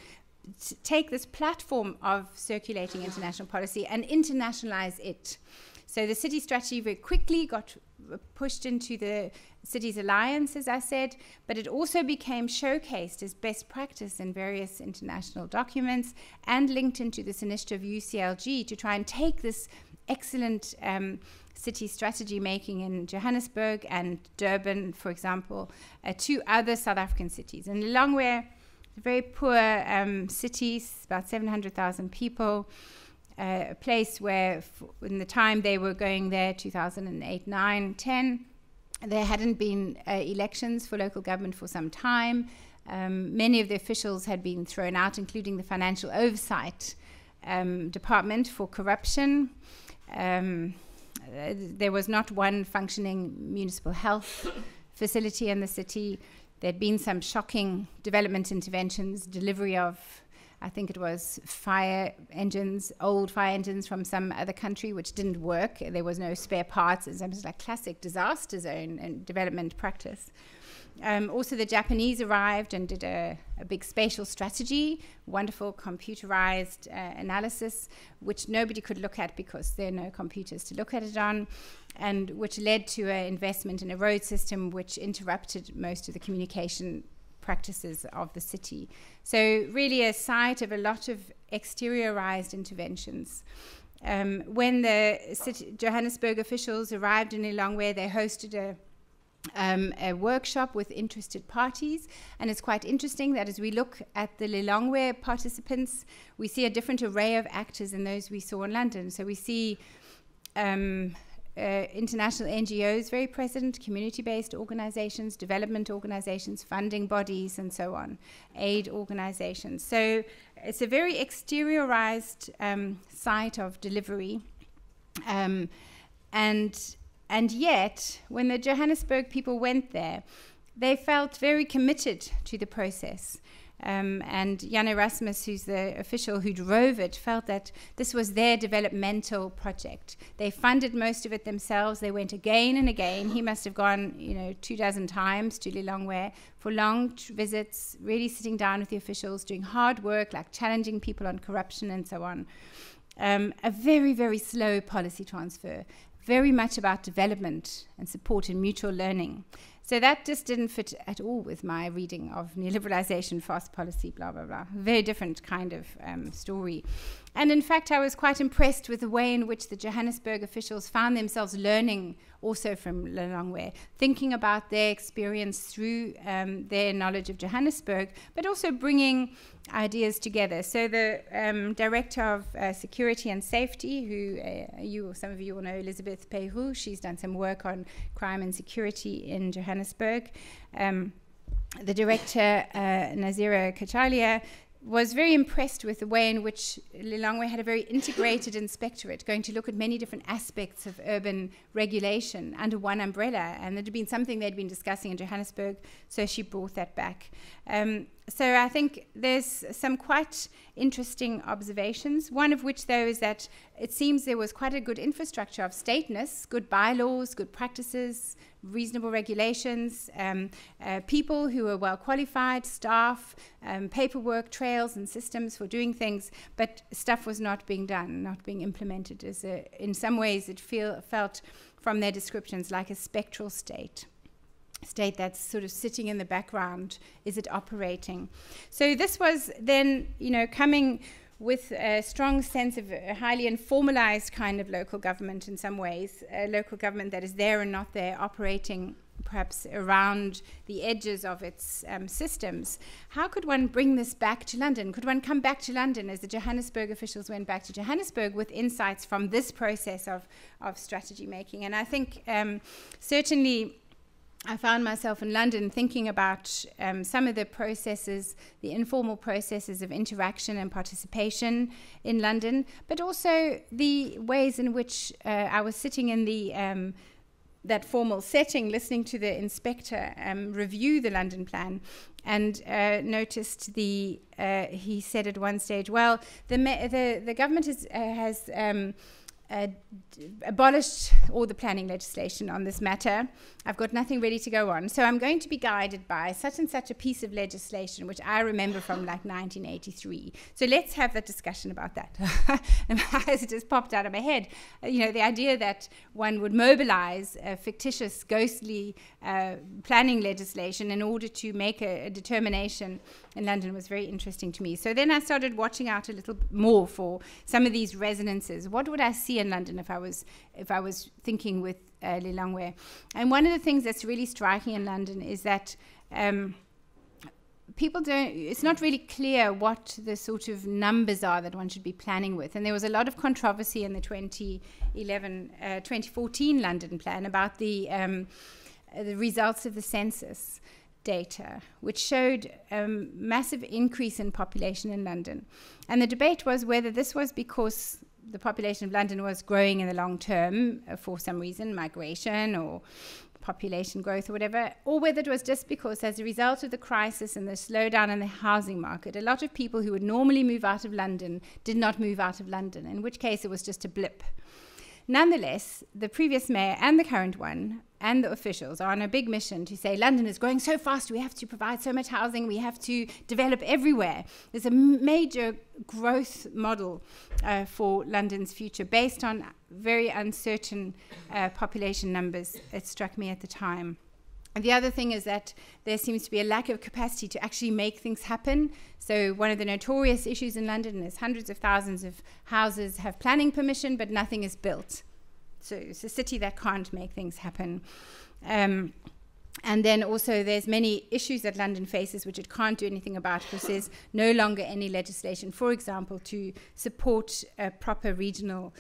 take this platform of circulating international policy and internationalize it. So the city strategy very quickly got pushed into the Cities Alliance, as I said, but it also became showcased as best practice in various international documents and linked into this initiative UCLG to try and take this excellent city strategy making in Johannesburg and Durban, for example, to other South African cities. And Lilongwe, a very poor city, about 700,000 people, a place where in the time they were going there, 2008, 9, 10, there hadn't been elections for local government for some time. Many of the officials had been thrown out, including the Financial Oversight Department, for corruption. there was not one functioning municipal health facility in the city. There'd been some shocking development interventions, delivery of, I think it was fire engines, old fire engines from some other country, which didn't work. There was no spare parts. It was like classic disaster zone and development practice. Also, the Japanese arrived and did a big spatial strategy, wonderful computerized analysis, which nobody could look at because there are no computers to look at it on, and which led to an investment in a road system which interrupted most of the communication practices of the city. So really a site of a lot of exteriorized interventions. When the Johannesburg officials arrived in Lilongwe, they hosted a workshop with interested parties, and it's quite interesting that as we look at the Lilongwe participants, we see a different array of actors than those we saw in London. So we see international NGOs very present, community-based organizations, development organizations, funding bodies, and so on, aid organizations. So it's a very exteriorized site of delivery. And yet, when the Johannesburg people went there, they felt very committed to the process. And Jan Erasmus, who's the official who drove it, felt that this was their developmental project. They funded most of it themselves. They went again and again. He must have gone, 24 times to Lilongwe for long visits, really sitting down with the officials, doing hard work, like challenging people on corruption and so on. A very, very slow policy transfer. Very much about development and support and mutual learning. So that just didn't fit at all with my reading of neoliberalization, fast policy, blah, blah, blah. Very different kind of story. And in fact, I was quite impressed with the way in which the Johannesburg officials found themselves learning also from Lilongwe, thinking about their experience through their knowledge of Johannesburg, but also bringing ideas together. So the director of security and safety, who some of you will know, Elizabeth Peyrou, she's done some work on crime and security in Johannesburg. The director, Nazira Kachalia, was very impressed with the way in which Lilongwe had a very integrated inspectorate, going to look at many different aspects of urban regulation under one umbrella. And it had been something they'd been discussing in Johannesburg, so she brought that back. So I think there's some quite interesting observations. One of which, though, is that it seems there was quite a good infrastructure of stateness, good bylaws, good practices, reasonable regulations, people who were well qualified, staff, paperwork, trails and systems for doing things, but stuff was not being done, not being implemented. In some ways it felt from their descriptions like a spectral state that's sort of sitting in the background. Is it operating? So this was then, coming with a strong sense of a highly informalized kind of local government in some ways, a local government that is there and not there, operating perhaps around the edges of its systems. How could one bring this back to London? Could one come back to London as the Johannesburg officials went back to Johannesburg with insights from this process of strategy making? And I think certainly I found myself in London thinking about some of the processes, the informal processes of interaction and participation in London, but also the ways in which I was sitting in that formal setting, listening to the inspector review the London plan, and noticed he said at one stage, well, the government has abolished all the planning legislation on this matter. I've got nothing ready to go on. So I'm going to be guided by such and such a piece of legislation, which I remember from like 1983. So let's have that discussion about that. And it just popped out of my head. The idea that one would mobilize a fictitious, ghostly planning legislation in order to make a determination in London was very interesting to me. So then I started watching out a little more for some of these resonances. What would I see in London if I was thinking with Lilongwe? And one of the things that's really striking in London is that it's not really clear what the sort of numbers are that one should be planning with. And there was a lot of controversy in the 2014 London plan about the results of the census data, which showed a massive increase in population in London. And the debate was whether this was because the population of London was growing in the long term for some reason, migration or population growth or whatever, or whether it was just because as a result of the crisis and the slowdown in the housing market, a lot of people who would normally move out of London did not move out of London, in which case it was just a blip. Nonetheless, the previous mayor and the current one and the officials are on a big mission to say London is growing so fast, we have to provide so much housing, we have to develop everywhere. There's a major growth model for London's future based on very uncertain population numbers, it struck me at the time. And the other thing is that there seems to be a lack of capacity to actually make things happen. So one of the notorious issues in London is hundreds of thousands of houses have planning permission, but nothing is built. So it's a city that can't make things happen. And then also there's many issues that London faces which it can't do anything about because there's no longer any legislation, for example, to support proper regional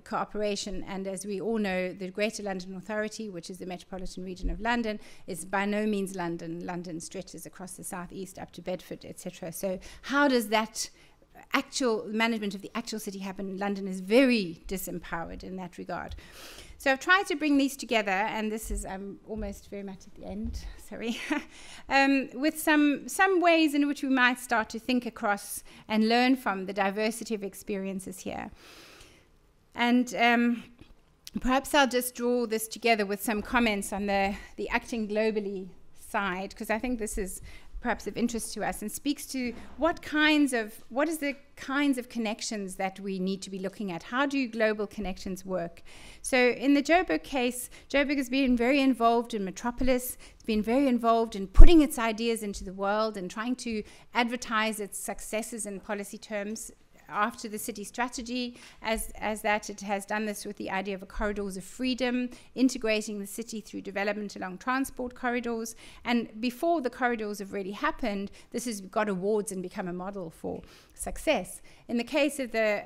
cooperation. And as we all know, the Greater London Authority, which is the metropolitan region of London, is by no means London. London stretches across the southeast up to Bedford, etc. So how does that actual management of the actual city happen? London is very disempowered in that regard. So I've tried to bring these together, and this is, I'm almost very much at the end, sorry, with some ways in which we might start to think across and learn from the diversity of experiences here. And perhaps I'll just draw this together with some comments on the acting globally side, because I think this is perhaps of interest to us and speaks to what is the kinds of connections that we need to be looking at. How do global connections work? So in the Joburg case, Joburg has been very involved in Metropolis. It's been very involved in putting its ideas into the world and trying to advertise its successes in policy terms. After the city strategy, as that it has done this with the idea of corridors of freedom, integrating the city through development along transport corridors. And before the corridors have really happened, this has got awards and become a model for success. In the case of the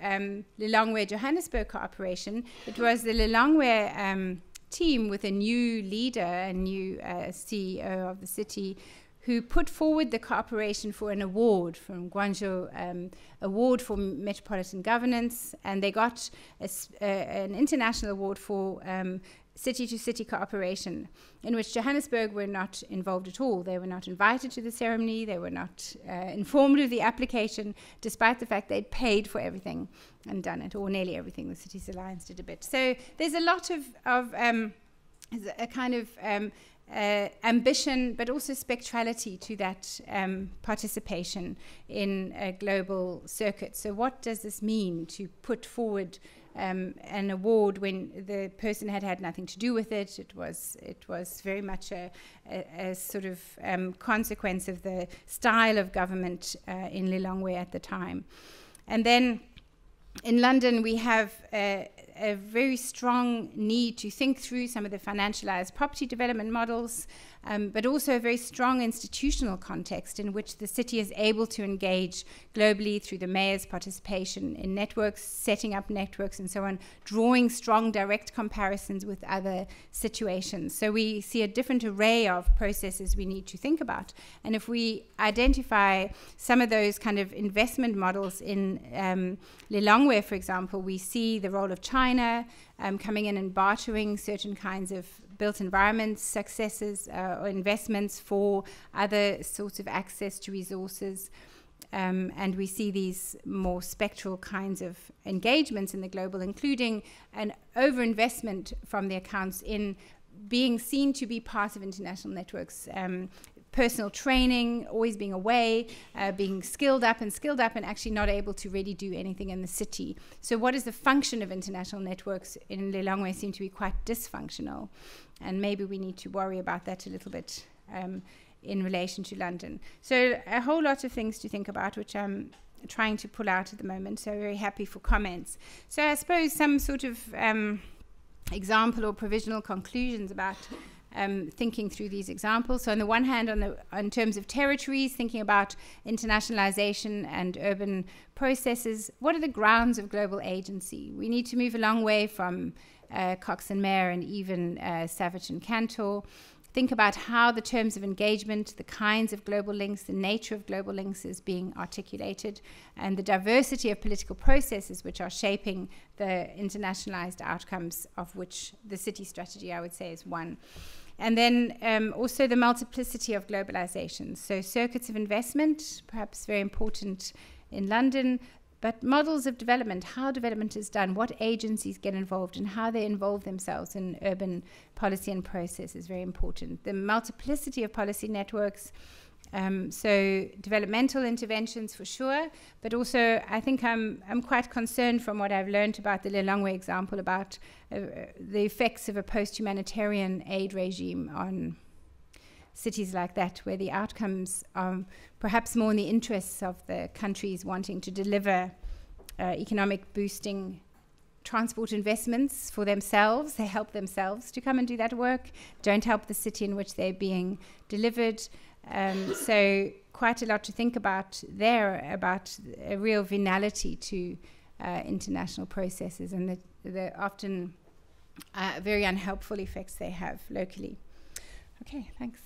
Lilongwe Johannesburg cooperation, it was the Lilongwe team with a new leader, a new CEO of the city, who put forward the cooperation for an award from Guangzhou, award for metropolitan governance, and they got an international award for city-to-city cooperation, in which Johannesburg were not involved at all. They were not invited to the ceremony, they were not informed of the application, despite the fact they'd paid for everything and done it, or nearly everything. The Cities Alliance did a bit. So there's a lot of a kind of ambition, but also spectrality to that participation in a global circuit. So what does this mean to put forward an award when the person had nothing to do with it? It was very much a sort of consequence of the style of government in Lilongwe at the time. And then in London, we have a very strong need to think through some of the financialized property development models, but also a very strong institutional context in which the city is able to engage globally through the mayor's participation in networks, setting up networks and so on, drawing strong direct comparisons with other situations. So we see a different array of processes we need to think about. And if we identify some of those kind of investment models in Lilongwe, for example, we see the role of China coming in and bartering certain kinds of built environment successes or investments for other sorts of access to resources. And we see these more spectral kinds of engagements in the global, including an overinvestment from the accounts in being seen to be part of international networks, personal training, always being away, being skilled up and actually not able to really do anything in the city. So what is the function of international networks in Lilongwe seem to be quite dysfunctional. And maybe we need to worry about that a little bit in relation to London. So a whole lot of things to think about, which I'm trying to pull out at the moment. So very happy for comments. So I suppose some sort of example or provisional conclusions about thinking through these examples. So on the one hand, in terms of territories, thinking about internationalization and urban processes, what are the grounds of global agency? We need to move a long way from Cox and Mayer and even Savage and Cantor think about how the terms of engagement, the kinds of global links, the nature of global links is being articulated, and the diversity of political processes which are shaping the internationalized outcomes, of which the city strategy, I would say, is one. And then also the multiplicity of globalization. So circuits of investment, perhaps very important in London, but models of development, how development is done, what agencies get involved, and how they involve themselves in urban policy and process is very important. The multiplicity of policy networks, so developmental interventions for sure, but also I think I'm quite concerned from what I've learned about the Lilongwe example about the effects of a post-humanitarian aid regime on cities like that, where the outcomes are perhaps more in the interests of the countries wanting to deliver economic boosting transport investments for themselves. They help themselves to come and do that work, don't help the city in which they're being delivered. So quite a lot to think about there, about a real venality to international processes and the often very unhelpful effects they have locally. Okay, thanks.